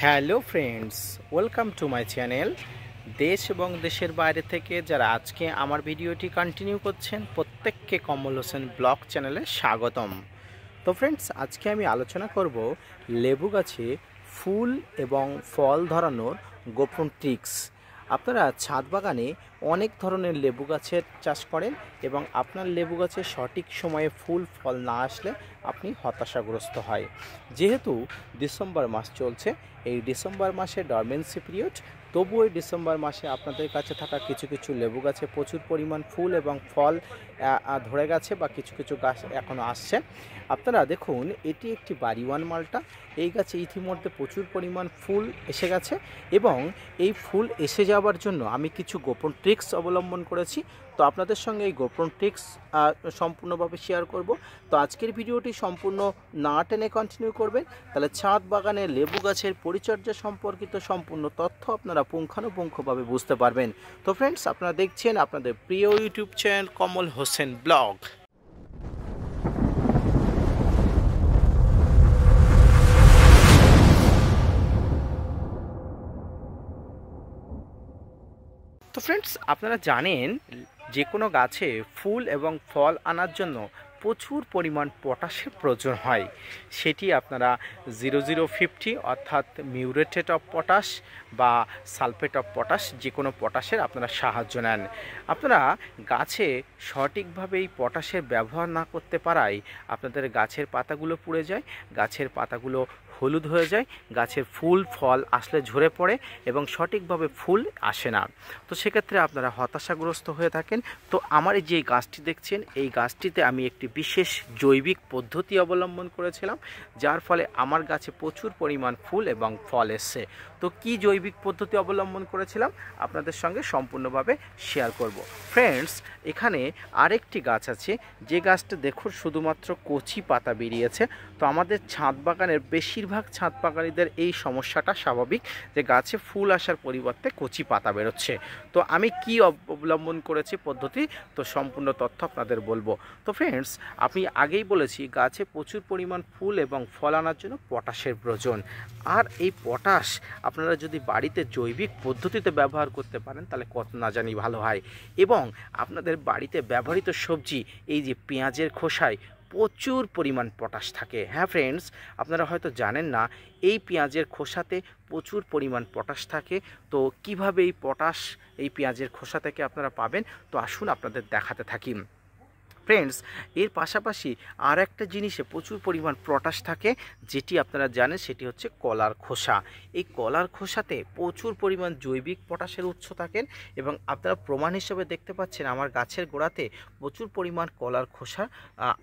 Hello friends, welcome to my channel. দেশ এবং দেশের বাইরে থেকে যারা আজকে আমার ভিডিওটি কন্টিনিউ করছেন প্রত্যেককে কমল হোসেন ব্লগ চ্যানেলে স্বাগতম। তো ফ্রেন্ডস, আজকে আমি আলোচনা করব লেবু গাছে ফুল এবং ফল ধরানোর গোপন ট্রিক্স। আপনারা ছাদ বাগানে অনেক ধরনের লেবু গাছের চাষ করেন এবং আপনার লেবু গাছে সঠিক সময়ে ফুল ফল না আসলে আপনি হতাশাগ্রস্ত হয়। যেহেতু ডিসেম্বর মাস চলছে, এই ডিসেম্বর মাসে ডরমেন্সি পিরিয়ড, তবুও এই ডিসেম্বর মাসে আপনাদের কাছে থাকা কিছু কিছু লেবু গাছে প্রচুর পরিমাণ ফুল এবং ফল ধরে গেছে বা কিছু কিছু গাছ এখনও আসছে। আপনারা দেখুন, এটি একটি বাড়িওয়ান মালটা। এই গাছে ইতিমধ্যে প্রচুর পরিমাণ ফুল এসে গেছে এবং এই ফুল এসে যাওয়ার জন্য আমি কিছু গোপন ট্রিক্স অবলম্বন করেছি। তো আপনাদের সঙ্গে এই গোপন ট্রিক্স সম্পূর্ণভাবে শেয়ার করব। তো আজকের ভিডিওটি সম্পূর্ণ না টেনে কন্টিনিউ করবেন, তাহলে ছাদ বাগানে লেবু গাছের পরিচর্যা সম্পর্কিত সম্পূর্ণ তথ্য আপনারা পুঙ্খানুপুঙ্খভাবে বুঝতে পারবেন। তো ফ্রেন্ডস, আপনারা দেখছেন আপনাদের প্রিয় ইউটিউব চ্যানেল কমল হোসেন ব্লগ। তো ফ্রেন্ডস, আপনারা জানেন যে কোনো গাছে ফুল এবং ফল আনার জন্য প্রচুর পরিমাণ পটাশের প্রয়োজন হয়। সেটি আপনারা 0050 অর্থাৎ মিউরেটেড অফ পটাশ বা সালফেট অফ পটাশ, যে কোনো পটাশের আপনারা সাহায্য নেন। আপনারা গাছে সঠিকভাবে এই পটাশের ব্যবহার না করতে পারায় আপনাদের গাছের পাতাগুলো পুড়ে যায়, গাছের পাতাগুলো হলুদ হয়ে যায়, গাছের ফুল ফল আসলে ঝরে পড়ে এবং সঠিকভাবে ফুল আসে না। তো সেক্ষেত্রে আপনারা হতাশাগ্রস্ত হয়ে থাকেন। তো আমার এই যে গাছটি দেখছেন, এই গাছটিতে আমি একটি বিশেষ জৈবিক পদ্ধতি অবলম্বন করেছিলাম, যার ফলে আমার গাছে প্রচুর পরিমাণ ফুল এবং ফল এসছে। তো কি জৈবিক পদ্ধতি অবলম্বন করেছিলাম আপনাদের সঙ্গে সম্পূর্ণভাবে শেয়ার করব। ফ্রেন্ডস, এখানে আরেকটি গাছ আছে, যে গাছটা দেখুন শুধুমাত্র কচি পাতা বেরিয়েছে। তো আমাদের ছাদ বাগানের বেশিরভাগ ছাদ বাগানীদের এই সমস্যাটা স্বাভাবিক, যে গাছে ফুল আসার পরিবর্তে কচি পাতা বেরোচ্ছে। তো আমি কি অবলম্বন করেছি পদ্ধতি, তো সম্পূর্ণ তথ্য আপনাদের বলবো। তো ফ্রেন্ডস, আমি আগেই বলেছি গাছে প্রচুর পরিমাণ ফুল এবং ফল আনার জন্য পটাশের প্রয়োজন। আর এই পটাশ আপনারা যদি বাড়িতে জৈবিক পদ্ধতিতে ব্যবহার করতে পারেন তাহলে কত না জানি ভালো হয়। এবং আপনাদের বাড়িতে ব্যবহৃত সবজি, এই যে পেঁয়াজের খোসায় প্রচুর পরিমাণ পটাশ থাকে। হ্যাঁ ফ্রেন্ডস, আপনারা হয়তো জানেন না এই পেঁয়াজের খোসাতে প্রচুর পরিমাণ পটাশ থাকে। তো কিভাবে এই পটাশ এই পেঁয়াজের খোসা থেকে আপনারা পাবেন, তো আসুন আপনাদের দেখাতে থাকি। ফ্রেন্ডস, এর পাশাপাশি আর একটা জিনিসে প্রচুর পরিমাণ পটাশ থাকে, যেটি আপনারা জানেন, সেটি হচ্ছে কলার খোসা। এই কলার খোসাতে প্রচুর পরিমাণ জৈবিক পটাশের উৎস থাকেন এবং আপনারা প্রমাণ হিসেবে দেখতে পাচ্ছেন আমার গাছের গোড়াতে প্রচুর পরিমাণ কলার খোসা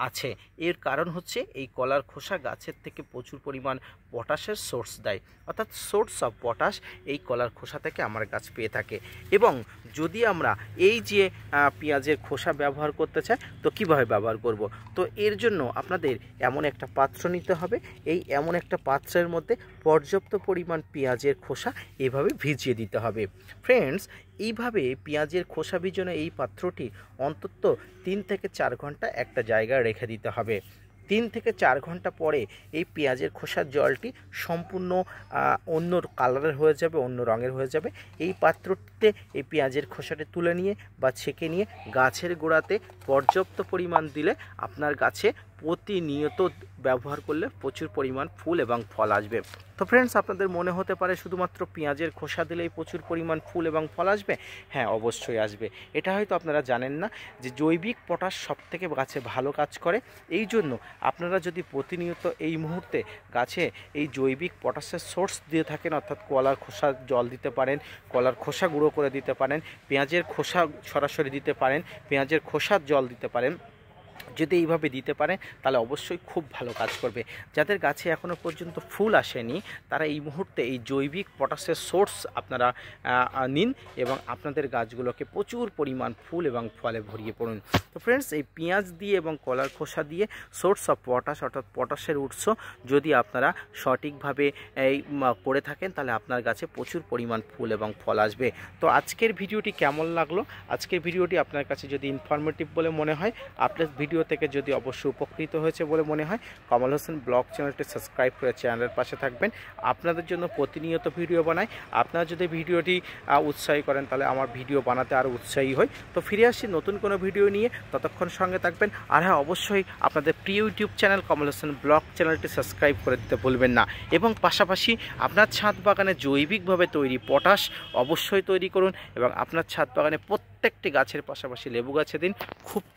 আছে। এর কারণ হচ্ছে এই কলার খোসা গাছের থেকে প্রচুর পরিমাণ পটাশের সোর্স দেয়, অর্থাৎ সোর্স অফ পটাশ এই কলার খোসা থেকে আমার গাছ পেয়ে থাকে। এবং যদি আমরা এই যে পেঁয়াজের খোসা ব্যবহার করতে চাই, তো কীভাবে ব্যবহার করব, তো এর জন্য আপনাদের এমন একটা পাত্র নিতে হবে। এই এমন একটা পাত্রের মধ্যে পর্যাপ্ত পরিমাণ পেঁয়াজের খোসা এভাবে ভিজিয়ে দিতে হবে। ফ্রেন্ডস, এইভাবে পেঁয়াজের খোসা ভিজানো এই পাত্রটি অন্তত 3 থেকে 4 ঘন্টা একটা জায়গায় রেখে দিতে হবে। 3 থেকে 4 ঘন্টা পরে এই পেঁয়াজের খোসার জলটি সম্পূর্ণ অন্য কালারের হয়ে যাবে, অন্য রঙের হয়ে যাবে। এই পাত্রটিতে এই পেঁয়াজের খোসাটি তুলে নিয়ে বা ছেঁকে নিয়ে গাছের গোড়াতে পর্যাপ্ত পরিমাণ দিলে আপনার গাছে প্রতিনিয়ত ব্যবহার করলে প্রচুর পরিমাণ ফুল এবং ফল আসবে। তো ফ্রেন্ডস, আপনাদের মনে হতে পারে শুধুমাত্র পেঁয়াজের খোসা দিলেই প্রচুর পরিমাণ ফুল এবং ফল আসবে। হ্যাঁ, অবশ্যই আসবে। এটা হয়তো আপনারা জানেন না যে জৈবিক পটাশ সবথেকে গাছে ভালো কাজ করে। এই জন্য আপনারা যদি প্রতিনিয়ত এই মুহূর্তে গাছে এই জৈবিক পটাশের সোর্স দিয়ে থাকেন, অর্থাৎ কলার খোসা জল দিতে পারেন, কলার খোসা গুঁড়ো করে দিতে পারেন, পেঁয়াজের খোসা সরাসরি দিতে পারেন, পেঁয়াজের খোসার জল দিতে পারেন, যদি এইভাবে দিতে পারেন তাহলে অবশ্যই খুব ভালো কাজ করবে। যাদের গাছে এখনও পর্যন্ত ফুল আসেনি তারা এই মুহূর্তে এই জৈবিক পটাশের সোর্স আপনারা নিন এবং আপনাদের গাছগুলোকে প্রচুর পরিমাণ ফুল এবং ফলে ভরিয়ে পড়ুন। তো ফ্রেন্ডস, এই পেঁয়াজ দিয়ে এবং কলার খোসা দিয়ে সোর্স অফ পটাশ অর্থাৎ পটাশের উৎস যদি আপনারা সঠিকভাবে এই করে থাকেন তাহলে আপনার গাছে প্রচুর পরিমাণ ফুল এবং ফল আসবে। তো আজকের ভিডিওটি কেমন লাগলো? আজকের ভিডিওটি আপনার কাছে যদি ইনফরমেটিভ বলে মনে হয়, আপনার ভিডিও থেকে যদি অবশ্যই উপকৃত হয়েছে বলে মনে হয়, কমল হোসেন ব্লগ চ্যানেলটি সাবস্ক্রাইব করে চ্যানেলের পাশে থাকবেন। আপনাদের জন্য প্রতিনিয়ত ভিডিও বানাই। আপনারা যদি ভিডিওটি উৎসাহী করেন তাহলে আমার ভিডিও বানাতে আরও উৎসাহী হয়। তো ফিরে আসছি নতুন কোনো ভিডিও নিয়ে, ততক্ষণ সঙ্গে থাকবেন। আর হ্যাঁ, অবশ্যই আপনাদের প্রিয় ইউটিউব চ্যানেল কমল হোসেন ব্লগ চ্যানেলটি সাবস্ক্রাইব করে দিতে ভুলবেন না। এবং পাশাপাশি আপনার ছাদ বাগানে জৈবিকভাবে তৈরি পটাশ অবশ্যই তৈরি করুন, এবং আপনার ছাদ বাগানে প্রত্যেকটি গাছের পাশাপাশি লেবু গাছে দিন,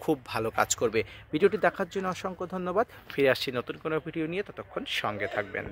খুব ভালো কাজ করবে। ভিডিওটি দেখার জন্য অসংখ্য ধন্যবাদ। ফিরে আসছি নতুন কোনো ভিডিও নিয়ে, ততক্ষণ সঙ্গে থাকবেন।